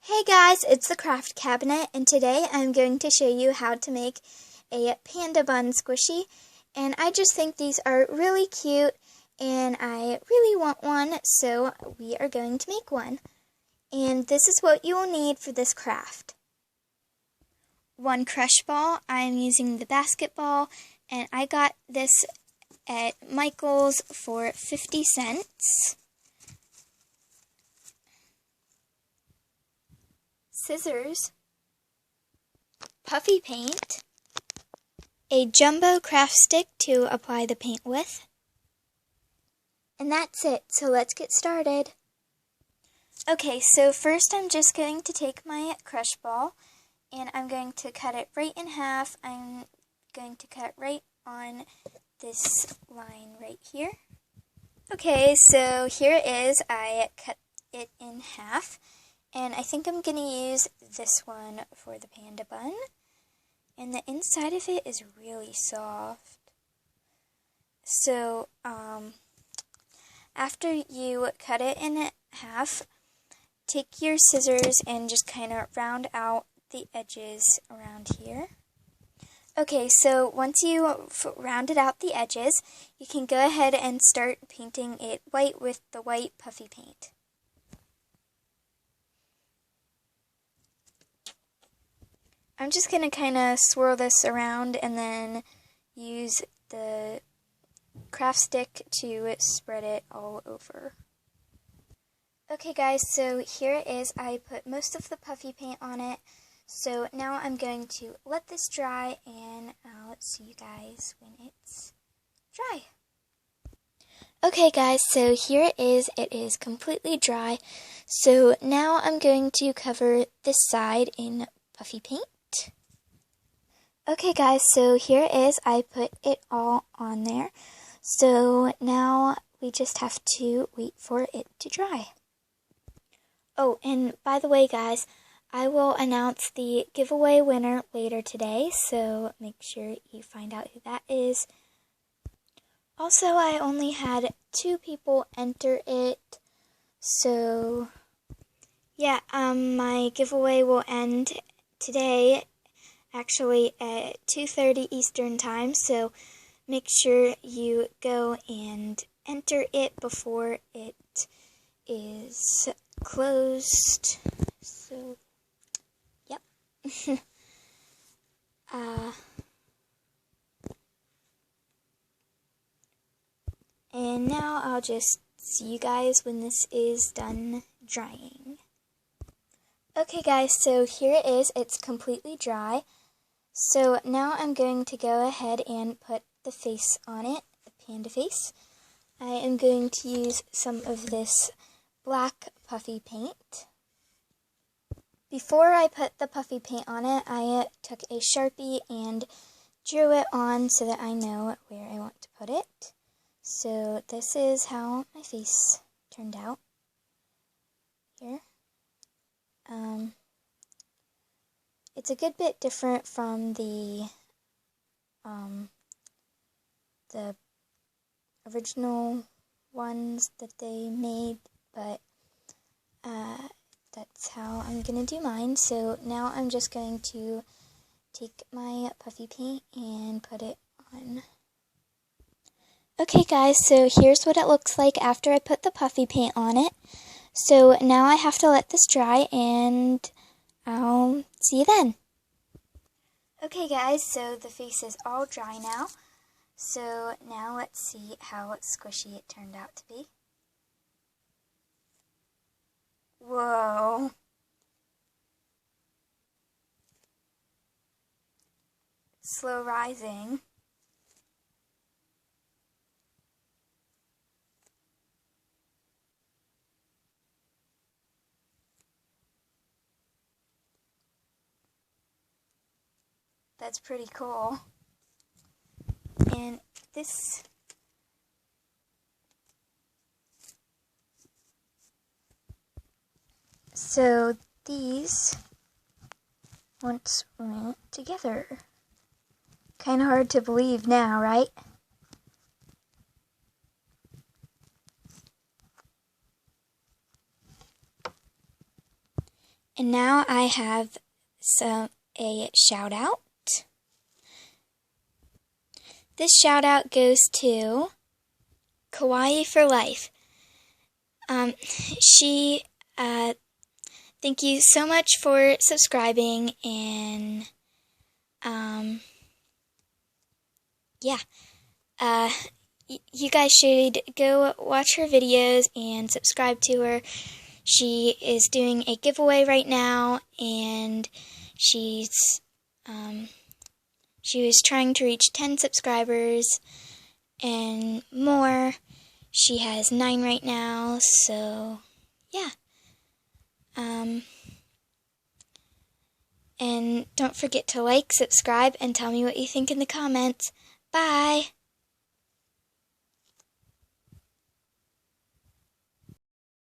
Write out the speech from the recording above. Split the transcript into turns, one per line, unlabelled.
Hey guys, it's the Craft Cabinet, and today I'm going to show you how to make a Panda Bun squishy. And I just think these are really cute, and I really want one, so we are going to make one. And this is what you will need for this craft. 1 crush ball. I'm using the basketball, and I got this at Michael's for 50 cents. Scissors, puffy paint, a jumbo craft stick to apply the paint with, and that's it. So let's get started. Okay, so first I'm just going to take my crush ball and I'm going to cut it right in half. I'm going to cut right on this line right here. Okay, so here it is. I cut it in half. And I think I'm going to use this one for the Panda Bun. And the inside of it is really soft. So, after you cut it in half, take your scissors and just kind of round out the edges around here. Okay, so once you rounded out the edges, you can go ahead and start painting it white with the white puffy paint. I'm just going to kind of swirl this around and then use the craft stick to spread it all over. Okay guys, so here it is. I put most of the puffy paint on it. So now I'm going to let this dry and I'll see you guys when it's dry. Okay guys, so here it is. It is completely dry. So now I'm going to cover this side in puffy paint. Okay guys, so here it is. I put it all on there. So now we just have to wait for it to dry. Oh, and by the way guys, I will announce the giveaway winner later today, so make sure you find out who that is. Also, I only had 2 people enter it, so yeah, my giveaway will end today, actually at 2:30 Eastern Time, so make sure you go and enter it before it is closed. So, yep. And now I'll just see you guys when this is done drying. Okay guys, so here it is. It's completely dry. So now I'm going to go ahead and put the face on it, the panda face. I am going to use some of this black puffy paint. Before I put the puffy paint on it, I took a Sharpie and drew it on so that I know where I want to put it. So this is how my face turned out here. It's a good bit different from the original ones that they made, but that's how I'm gonna do mine. So now I'm just going to take my puffy paint and put it on. Okay guys, so here's what it looks like after I put the puffy paint on it. So now I have to let this dry and I'll see you then. Okay guys, so the face is all dry now. So now let's see how squishy it turned out to be. Whoa. Slow rising. That's pretty cool. And this so these once went together. Kind of hard to believe now, right? And now I have a shout out. This shout out goes to Kawaii for Life. She, thank you so much for subscribing, and, yeah. You guys should go watch her videos and subscribe to her. She is doing a giveaway right now, and she was trying to reach 10 subscribers and more. She has 9 right now, so yeah. And don't forget to like, subscribe, and tell me what you think in the comments. Bye!